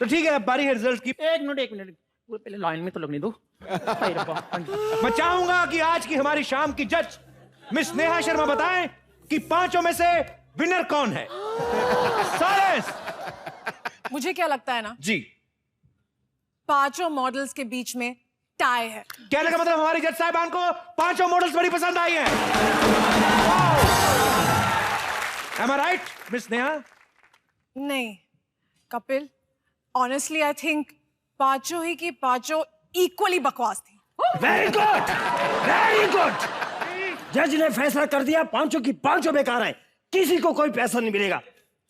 तो ठीक है, बारी है रिजल्ट की। एक मिनट पहले लाइन में तो लगने दो। मैं चाहूंगा कि आज की हमारी शाम की जज मिस नेहा शर्मा बताएं कि पांचों में से विनर कौन है। साइलेंस। मुझे क्या लगता है ना जी, पांचों मॉडल्स के बीच में टाई है। कहने का मतलब हमारी जज साहिबान को पांचों मॉडल्स बड़ी पसंद आई हैं। Am I right, miss Neha? नहीं कपिल, ऑनेस्टली आई थिंक पांचों ही की पांचों इक्वली बकवास थी। Very good, very good. जज ने फैसला कर दिया, पांचों की पांचों बेकार है, किसी को कोई पैसा नहीं मिलेगा।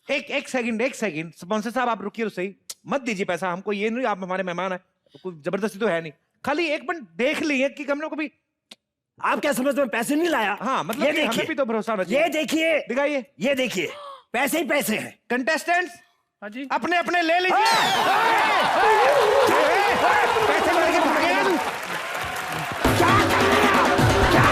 एक सेकंड स्पॉन्सर साहब, आप रुकिए तो सही, मत दीजिए पैसा हमको। ये नहीं, आप हमारे मेहमान हैं, कोई जबरदस्ती तो है नहीं, खाली एक मिनट देख लिए कि हम लोग को भी। आप क्या समझते हैं पैसे नहीं लाया? हाँ, मतलब ये कि हमें भी तो भरोसा होना चाहिए। ये देखिए, दिखाइए, ये देखिए, पैसे ही पैसे हैं। कंटेस्टेंट्स हाँ जी, अपने अपने ले लीजिए। पैसे मिलेंगे भागेन। क्या कर रहे हैं आप? क्या?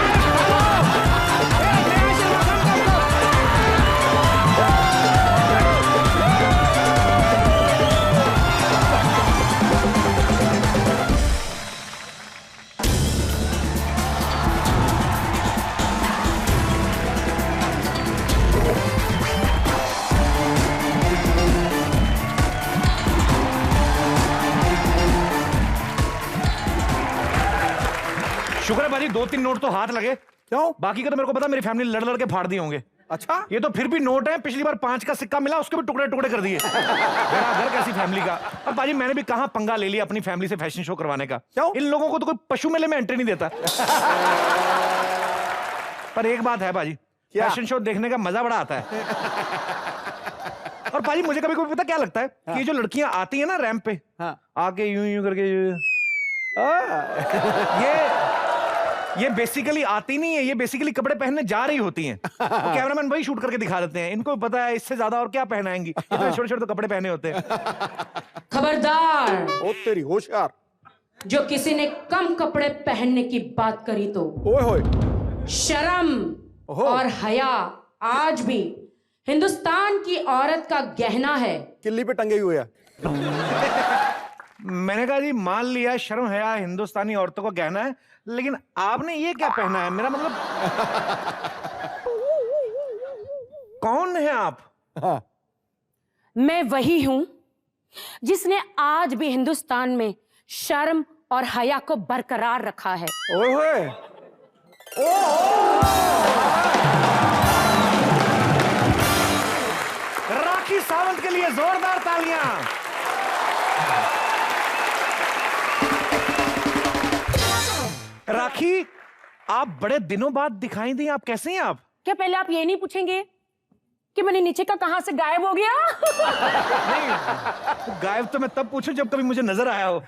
शुक्र है भाजी, 2-3 नोट तो हाथ लगे। क्यों? बाकी का तो मेरे को पता, मेरी फैमिली लड़ लड़ के फाड़ दिए होंगे। अच्छा, ये तो फिर भी नोट है, पिछली बार 5 का सिक्का मिला, उसके भी टुकड़े टुकड़े कर दिए। घर कैसी फैमिली का। अब भाजी मैंने भी कहां पंगा ले लिया अपनी फैमिली से फैशन शो करवाने का। क्यों? इन लोगों को तो कोई पशु मेले में एंट्री नहीं देता। पर एक बात है भाजी, फैशन शो देखने का मजा बड़ा आता है। और भाजी मुझे कभी कभी पता क्या लगता है कि ये जो लड़कियां आती है ना रैंप पे, आके यूं यूं करके, ये बेसिकली आती नहीं है, ये बेसिकली कपड़े पहनने जा रही होती हैं। तो कैमरामैन वही शूट करके दिखा देते हैं, इनको पता है इससे ज्यादा और क्या पहनाएंगी, इतने छोटे छोटे तो कपड़े पहने होते हैं। खबरदार, ओ तेरी होशियार। जो किसी ने कम कपड़े पहनने की बात करी तो ओए होए, शर्म और हया आज भी हिंदुस्तान की औरत का गहना है। किल्ली पे टंगे हुए है। मैंने कहा जी, मान लिया शर्म हया हिंदुस्तानी औरतों का गहना है, लेकिन आपने ये क्या पहना है? मेरा मतलब कौन है आप? हाँ। मैं वही हूं जिसने आज भी हिंदुस्तान में शर्म और हया को बरकरार रखा है। ओए होए, राखी सावंत के लिए जोरदार तालियां। राखी, आप बड़े दिनों बाद दिखाई दी, आप कैसे हैं? आप क्या पहले आप ये नहीं पूछेंगे कि मैंने नीचे का कहां से गायब हो गया? नहीं, गायब तो मैं तब पूछूं जब कभी मुझे नजर आया हो।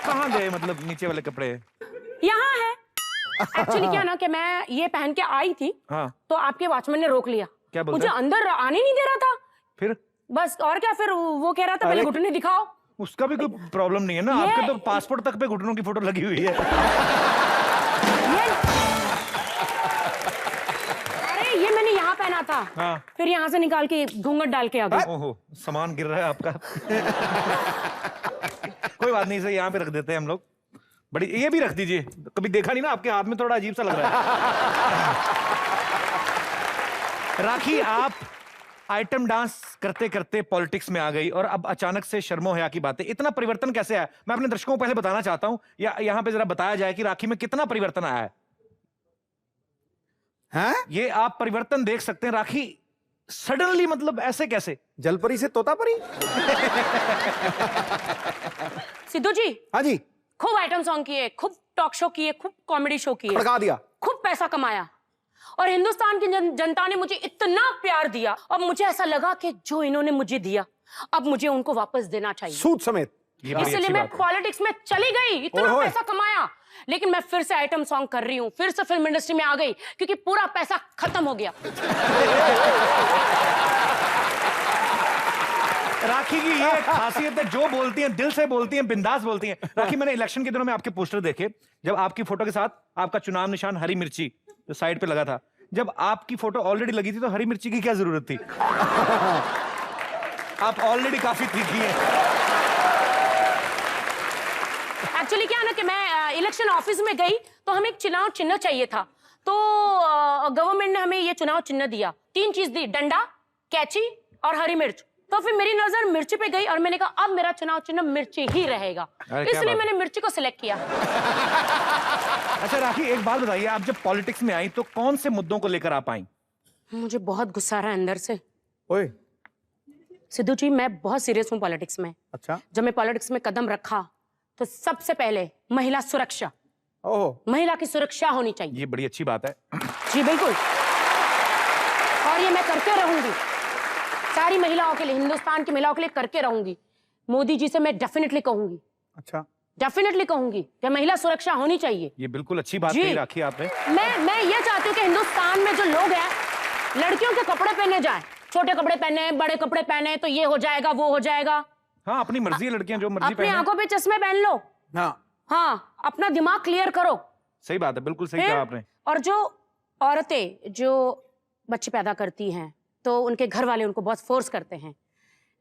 कहां गए मतलब नीचे वाले कपड़े? यहाँ है। एक्चुअली क्या ना कि मैं ये पहन के आई थी, हाँ, तो आपके वॉचमैन ने रोक लिया। क्या बोलते मुझे हैं? अंदर आने नहीं दे रहा था। फिर बस और क्या, फिर वो कह रहा था पहले घुटने दिखाओ। उसका भी कोई प्रॉब्लम नहीं है ना, आपके तो पासपोर्ट तक पे घुटनों की फोटो लगी हुई है। अरे ये मैंने यहाँ पहना था। हाँ। फिर यहाँ से निकाल के घूंघट डाल के आ गई। ओहो, सामान गिर रहा है आपका। कोई बात नहीं, इसे यहाँ पे रख देते हैं हम लोग। बड़ी, ये भी रख दीजिए, कभी देखा नहीं ना, आपके हाथ में थोड़ा अजीब सा लग रहा है। राखी, आप आइटम डांस करते करते पॉलिटिक्स में आ गई और अब अचानक से शर्मो हया की बातें, इतना परिवर्तन कैसे आया? मैं अपने दर्शकों को पहले बताना चाहता हूं, या यहाँ पे जरा बताया जाए कि राखी में कितना परिवर्तन आया है। हैं? ये आप परिवर्तन देख सकते हैं। राखी सडनली, मतलब ऐसे कैसे? जलपरी से तोतापरी। सिद्धू जी, हाँ जी, खूब आइटम सॉन्ग किए, खूब टॉक शो किए, खूब कॉमेडी शो किए, भड़का दिया। खूब पैसा कमाया और हिंदुस्तान की जनता ने मुझे इतना प्यार दिया और मुझे ऐसा लगा कि जो इन्होंने मुझे दिया अब मुझे उनको वापस देना चाहिए, सूद समेत। इसलिए मैं पॉलिटिक्स में चली गई, इतना पैसा कमाया, लेकिन मैं फिर से आइटम सॉन्ग कर रही हूँ, फिर से फिल्म इंडस्ट्री में आ गई क्योंकि पूरा पैसा खत्म हो गया। राखी की ये खासियत है, जो बोलती हैं दिल से बोलती हैं, बिंदास बोलती हैं। राखी, मैंने इलेक्शन के दिनों में आपके पोस्टर देखे, जब आपकी फोटो के साथ आपका चुनाव निशान हरी मिर्ची जो साइड पे लगा था, जब आपकी फोटो ऑलरेडी लगी थी तो हरी मिर्ची की क्या जरूरत थी? आप ऑलरेडी काफी तीखी हैं। एक्चुअली क्या है ना कि मैं इलेक्शन ऑफिस में गई तो हमें एक चुनाव चिन्ह चाहिए था, तो गवर्नमेंट ने हमें ये चुनाव चिन्ह दिया, 3 चीज दी, डंडा, कैची और हरी मिर्च। तो फिर मेरी नजर मिर्ची पे गई और मैंने कहा अब मेरा चुनाव चिन्ह मिर्ची ही रहेगा, इसलिए मैंने मिर्ची को सिलेक्ट किया। अच्छा राखी, एक बात बताइए, आप जब पॉलिटिक्स में आई तो कौन से मुद्दों को लेकर आप आई? मुझे बहुत गुस्सा आ रहा है अंदर से। ओए, सिद्धू जी, मैं बहुत सीरियस हूँ पॉलिटिक्स में। अच्छा। जब मैं पॉलिटिक्स में कदम रखा तो सबसे पहले महिला सुरक्षा, ओहो, महिला की सुरक्षा होनी चाहिए। ये बड़ी अच्छी बात है। जी बिल्कुल, और ये मैं करके रहूंगी, सारी महिलाओं के लिए, हिंदुस्तान की महिलाओं के लिए करके रहूंगी। मोदी जी से मैं डेफिनेटली कहूंगी, अच्छा, डेफिनेटली कहूंगी कि महिला सुरक्षा होनी चाहिए। ये बिल्कुल अच्छी बात जी। कही राखी आपने। मैं ये चाहती हूँ कि हिंदुस्तान में जो लोग हैं, लड़कियों के कपड़े पहने जाए, छोटे कपड़े पहने, बड़े कपड़े पहने, तो ये हो जाएगा, वो हो जाएगा। हाँ, अपनी मर्जी है, लड़कियां जो मर्जी अपनी पहने। आंखों पे चश्मे पहन लो, हाँ, हाँ, अपना दिमाग क्लियर करो। सही बात है, बिल्कुल सही फिर, कहा आपने। और जो औरतें जो बच्चे पैदा करती हैं तो उनके घर वाले उनको बहुत फोर्स करते हैं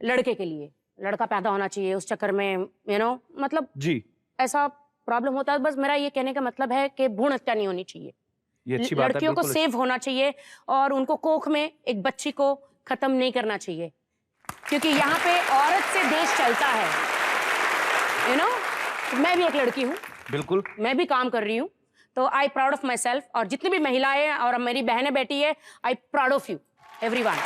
लड़के के लिए, लड़का पैदा होना चाहिए, उस चक्कर में मतलब जी, ऐसा प्रॉब्लम होता है। बस मेरा ये कहने का मतलब है कि भ्रूण हत्या नहीं होनी चाहिए, ये अच्छी बात है। लड़कियों को बिल्कुल सेव होना चाहिए और उनको कोख में एक बच्ची को खत्म नहीं करना चाहिए, क्योंकि यहाँ पे औरत से देश चलता है। मैं भी एक लड़की हूँ, बिल्कुल। मैं भी काम कर रही हूँ, तो I proud of myself, और जितनी भी महिलाएं और मेरी बहनें बेटी है, I proud of you everyone.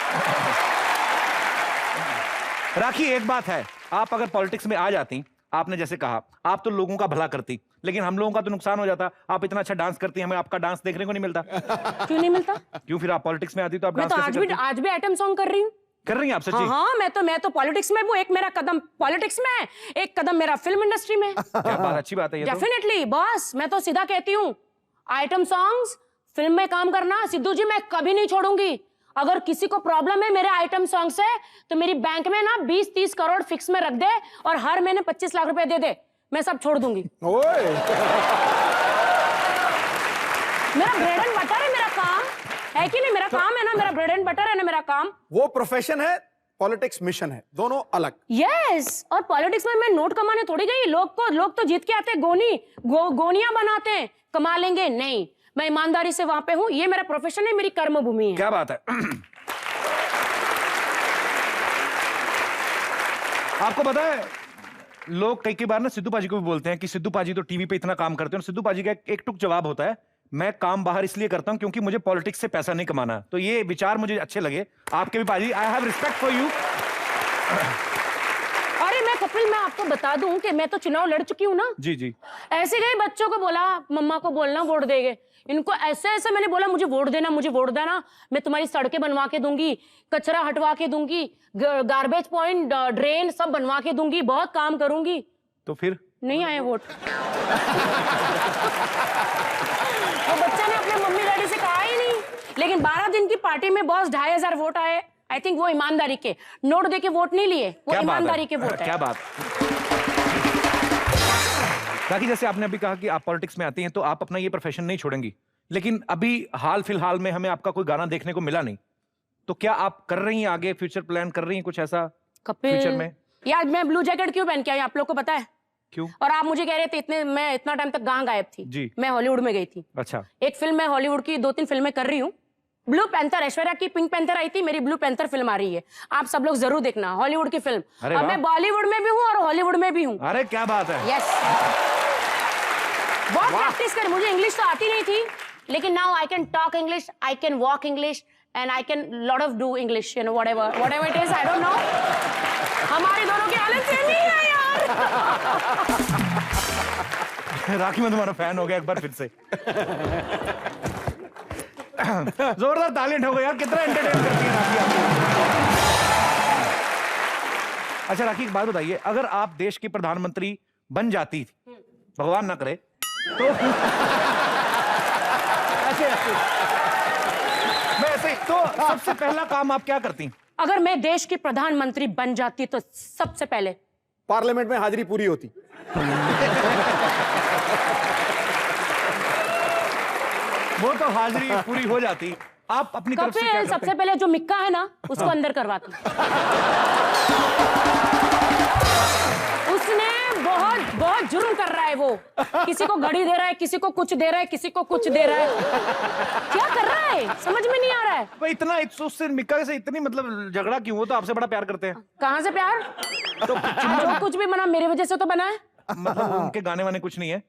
Rakhi, एक बात है, आप अगर पॉलिटिक्स में आ जाती, आपने जैसे कहा, आप तो लोगों का भला करती, लेकिन हम लोगों का तो नुकसान हो जाता। आप इतना अच्छा डांस करती, हमें आपका डांस देखने को नहीं मिलता। क्यों नहीं मिलता? क्यों? फिर आप पॉलिटिक्स में आती तो आप मैं डांस तो कैसे करती? आज भी आइटम सॉन्ग कर रही हूँ। कर रही हैं आप? सच्ची? हाँ, मैं तो पॉलिटिक्स में हूँ। एक मेरा कदम पॉलिटिक्स में है, एक कदम मेरा फिल्म इंडस्ट्री में। क्या बात, अच्छी बात है ये तो। डेफिनेटली बॉस, मैं तो सीधा कहती हूँ, आइटम सॉन्ग्स, फिल्म में काम करना, सिद्धू जी मैं कभी नहीं छोड़ूंगी। अगर किसी को प्रॉब्लम है मेरे आइटम सॉन्ग से, तो मेरी बैंक में ना 20-30 करोड़ फिक्स में रख दे और हर महीने 25 लाख रुपए दे दे, मैं सब छोड़ दूंगी। ओए, मेरा ब्रेड एंड बटर है, मेरा काम है कि नहीं? मेरा काम है ना, मेरा ब्रेड एंड बटर है ना मेरा काम। वो प्रोफेशन है, पॉलिटिक्स मिशन है, दोनों अलग। यस, और पॉलिटिक्स में मैं नोट कमाने थोड़ी गई। लोग तो जीत के आते हैं, गोनियां बनाते हैं, कमा लेंगे नहीं। मैं ईमानदारी से वहां पे हूँ, ये मेरा प्रोफेशन है, मेरी कर्म भूमि है। क्या बात है। आपको पता है, लोग कई बार ना सिद्धू पाजी को भी बोलते हैं कि सिद्धू पाजी तो टीवी पे इतना काम करते हैं, और सिद्धू पाजी का एक टुक जवाब होता है, मैं काम बाहर इसलिए करता हूं क्योंकि मुझे पॉलिटिक्स से पैसा नहीं कमाना। तो ये विचार मुझे अच्छे लगे आपके भी पाजी। I have respect for you. अरे मैं कपिल, मैं आपको बता दूं कि मैं तो चुनाव लड़ चुकी हूँ ना। जी जी। ऐसे गए बच्चों को बोला, मम्मा को बोलना वोट देंगे, इनको ऐसे मैंने बोला मुझे वोट देना, मुझे वोट देना, मैं तुम्हारी सड़कें बनवा के दूंगी, कचरा हटवा के दूंगी, गार्बेज पॉइंट, ड्रेन सब बनवा के दूंगी, बहुत काम करूंगी। तो फिर नहीं आए वोट। वो बच्चे ने अपने मम्मी डैडी से कहा ही नहीं, लेकिन 12 दिन की पार्टी में बॉस 2500 वोट आए। आई थिंक वो ईमानदारी के, नोट दे के वोट नहीं लिए, वो ईमानदारी के वोट है। क्या बात। बाकी जैसे आपने अभी कहा कि आप पॉलिटिक्स में आती हैं तो आप अपना ये प्रोफेशन नहीं छोड़ेंगी, लेकिन अभी हाल फिलहाल में हमें आपका कोई गाना देखने को मिला नहीं, तो क्या आप कर रही हैं आगे, फ्यूचर प्लान कर रही हैं कुछ ऐसा फ्यूचर में? यार मैं ब्लू जैकेट क्यों पहन के आई, आप लोग को पता है? क्यों? और आप मुझे कह रहे थे मैं इतना टाइम तक कहाँ गायब थी? जी। मैं हॉलीवुड में गई थी। अच्छा। एक फिल्म, मैं हॉलीवुड की 2-3 फिल्में कर रही हूँ। ब्लू पैंथर, ऐश्वर्या की पिंक पैंथर आई थी, मेरी ब्लू पैंथर फिल्म आ रही है, आप सब लोग जरूर देखना, हॉलीवुड की फिल्म। अरे और वाह। मैं बॉलीवुड में भी हूँ और हॉलीवुड में भी हूँ। अरे क्या बात है। यस, बहुत प्रैक्टिस कर, मुझे इंग्लिश तो आती नहीं थी, लेकिन now I can talk English, I can walk English, and I can lot of do English, you know, whatever it is, I don't know. हमारे दोनों की हालत सेम ही है यार। राखी, मैं तुम्हारा फैन हो गया एक बार फिर से। जोरदार ताली ठोको यार, कितना एंटरटेन करती है राखी आपको। अच्छा राखी, एक बात बताइए, अगर आप देश की प्रधानमंत्री बन जाती, भगवान ना करे, तो ऐसे तो सबसे पहला काम आप क्या करती? अगर मैं देश की प्रधानमंत्री बन जाती तो सबसे पहले पार्लियामेंट में हाजिरी पूरी होती। वो तो हाजिरी पूरी हो जाती, आप अपनी तरफ से क्या कपिल करते सबसे हैं? पहले जो मिक्का है ना उसको अंदर करवाती हूँ। उसने बहुत जुर्म कर रहा है वो। किसी को घड़ी दे रहा है, किसी को कुछ दे रहा है, किसी को कुछ दे रहा है। क्या कर रहा है समझ में नहीं आ रहा है। भाई इतना उससे मिक्का से इतनी मतलब झगड़ा क्यों? वो तो आपसे बड़ा प्यार करते हैं। कहाँ से प्यार? तो जो कुछ भी बना मेरे वजह से तो बना है। मतलब उनके गाने वाने कुछ नहीं है?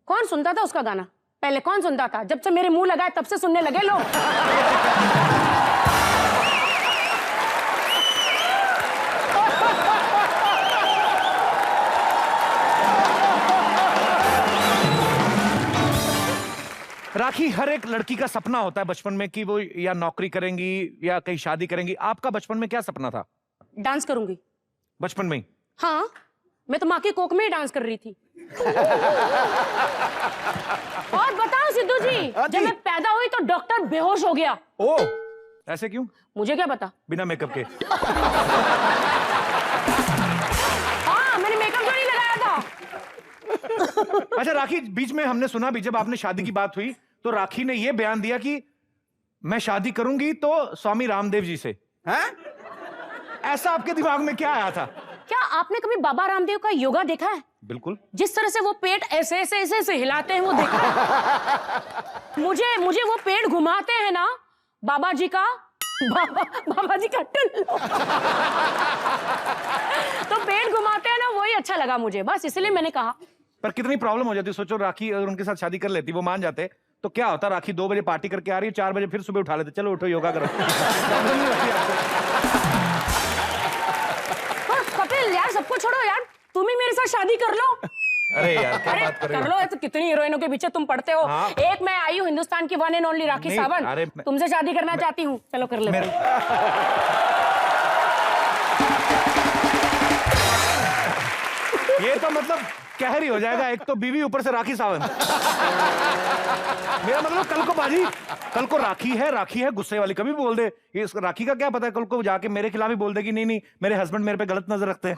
कौन सुनता था उसका गाना? पहले कौन सुनता था? जब से मेरे मुंह लगा है तब से सुनने लगे लोग। राखी, हर एक लड़की का सपना होता है बचपन में कि वो या नौकरी करेंगी या कहीं शादी करेंगी। आपका बचपन में क्या सपना था? डांस करूंगी। बचपन में ही? हाँ, मैं तो माँ की कोख में ही डांस कर रही थी। और बताओ सिद्धू जी, जब मैं पैदा हुई तो डॉक्टर बेहोश हो गया। ओ, ऐसे क्यों? मुझे क्या पता। बिना मेकअप के? हाँ, मैंने मेकअप जो नहीं लगाया था। अच्छा राखी, बीच में हमने सुना भी जब आपने शादी की बात हुई तो राखी ने यह बयान दिया कि मैं शादी करूंगी तो स्वामी रामदेव जी से। हैं? ऐसा आपके दिमाग में क्या आया था? क्या आपने कभी बाबा रामदेव का योगा देखा है? बिल्कुल। जिस तरह से वो पेट ऐसे ऐसे ऐसे ऐसे हिलाते हैं वो देखा है? मुझे वो पेट घुमाते हैं ना बाबा जी का टुल्लू। तो पेट घुमाते हैं ना वही अच्छा लगा मुझे, बस इसलिए मैंने कहा। पर कितनी प्रॉब्लम हो जाती। सोचो राखी अगर उनके साथ शादी कर लेती, वो मान जाते तो क्या होता? राखी 2 बजे पार्टी करके आ रही है, 4 बजे फिर सुबह उठा लेते, चलो उठो योगा करो। कपिल यार सबको छोड़ो यार, तुम ही मेरे साथ शादी कर लो। अरे यार क्या बात कर रहे कर हो? लो, ऐसे कितनी हीरोइनों के पीछे तुम पड़ते हो। हाँ। एक मैं आई हूँ हिंदुस्तान की वन एंड ओनली राखी नहीं, सावंत, अरे तुमसे शादी करना चाहती हूँ, चलो कर लेते हैं। ये तो मतलब कहर ही हो जाएगा। एक तो बीवी, ऊपर से राखी सावंत। मेरा मतलब कल को राखी है गुस्से वाली, कभी बोल दे। ये राखी का क्या पता है, कल को जाके मेरे खिलाफ ही बोल दे कि नहीं मेरे हस्बैंड मेरे पे गलत नजर रखते हैं।